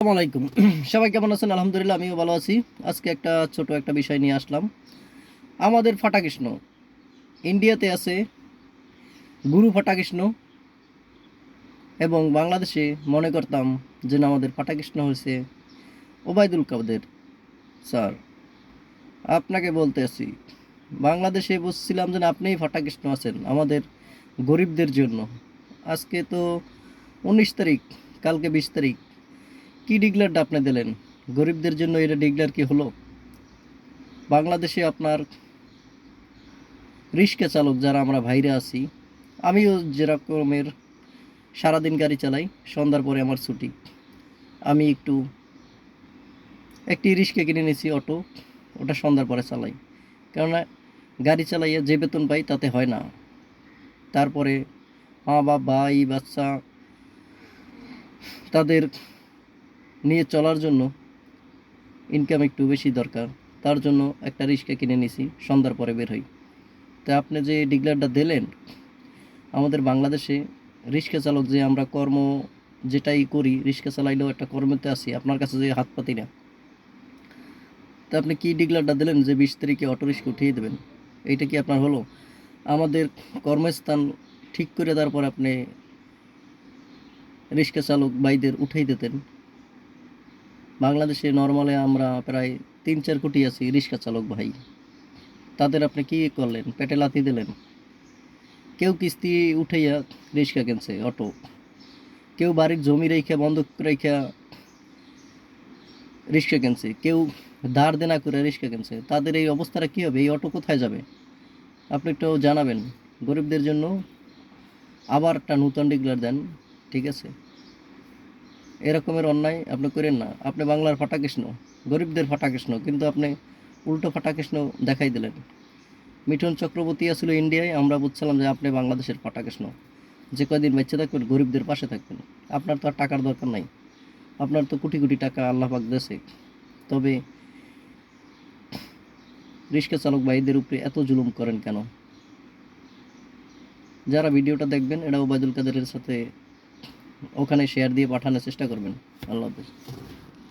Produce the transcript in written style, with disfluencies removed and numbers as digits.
আসসালামু আলাইকুম। সবাই কেমন আছেন? আলহামদুলিল্লাহ আমিও ভালো আছি। আজকে একটা ছোট একটা বিষয় নিয়ে আসলাম। আমাদের ফাটাকৃষ্ণ ইন্ডিয়াতে আছে গুরু ফাটাকৃষ্ণ এবং বাংলাদেশে মনে করতাম যে না আমাদের ফাটাকৃষ্ণ হয়েছে ওবায়দুল কাদের স্যার। আপনাকে বলতেছি বাংলাদেশে বুঝছিলাম যে না আপনিই ফাটাকৃষ্ণ আছেন আমাদের গরিবদের জন্য। আজকে তো 19 তারিখ, কালকে 20 তারিখ। কি ডিক্লারটা আপনি দিলেন? গরিবদের জন্য এটা ডিক্লার কি হলো? বাংলাদেশে আপনার রিক্সা চালক যারা আমরা ভাইরা আছি, আমিও যেরকমের সারাদিন গাড়ি চালাই, সন্ধ্যার পরে আমার ছুটি। আমি একটি রিক্সা কিনে নিয়েছি, অটো। ওটা সন্ধ্যার পরে চালাই, কেননা গাড়ি চালাইয়া যে বেতন পাই তাতে হয় না। তারপরে মা বাপ ভাই বাচ্চা তাদের নিয়ে চলার জন্য ইনকাম একটু বেশি দরকার। তার জন্য একটা রিক্সা কিনে নিয়েছি, সন্ধ্যার পরে বের হই। তা আপনি যে ডিক্লারটা দিলেন, আমাদের বাংলাদেশে রিক্সা চালক যে আমরা কর্ম যেটাই করি, রিক্সা চালাইলেও একটা কর্মতে আছি, আপনার কাছে যে হাত পাতি না। তা আপনি কি ডিক্লারটা দিলেন যে 20 তারিখে অটো রিক্সা উঠিয়ে দেবেন? এইটা কি আপনার হলো? আমাদের কর্মস্থান ঠিক করে তারপর আপনি রিক্সা চালক ভাইদের উঠাই দিতেন। বাংলাদেশে নর্মালে আমরা প্রায় 3-4 কোটি আছি রিক্সা চালক ভাই। তাদের আপনি কি করলেন? পেটে লাথি দিলেন। কেউ কিস্তি উঠাইয়া রিক্সা কিনছে, অটো। কেউ বাড়ির জমি রেখা বন্ধক রেখা রিক্সা কিনছে, কেউ ধার দেনা করে রিক্সা কিনছে। তাদের এই অবস্থাটা কী হবে? এই অটো কোথায় যাবে? আপনি একটু জানাবেন। গরিবদের জন্য আবার একটা নূতন ডিক্লার দেন, ঠিক আছে? এরকমের অন্যায় আপনি করেন না। আপনি বাংলার ফাটাকৃষ্ণ, গরিবদের ফাটাকৃষ্ণ, কিন্তু আপনি উল্টো ফাটাকৃষ্ণ দেখাই দিলেন। মিঠুন চক্রবর্তী আসলে ইন্ডিয়ায়, আমরা বুঝছিলাম যে আপনি বাংলাদেশের ফাটাকৃষ্ণ। যে কয়দিন বাচ্চা থাকবেন গরিবদের পাশে থাকবেন। আপনার তো আর টাকার দরকার নাই, আপনার তো কোটি কোটি টাকা আল্লাহ পাক দেশে। তবে রিক্সা চালক ভাইদের উপরে এত জুলুম করেন কেন? যারা ভিডিওটা দেখবেন এটা ওবায়দুল কাদেরের সাথে ওখানে শেয়ার দিয়ে পাঠানোর চেষ্টা করবেন। আল্লাহ হাফেজ।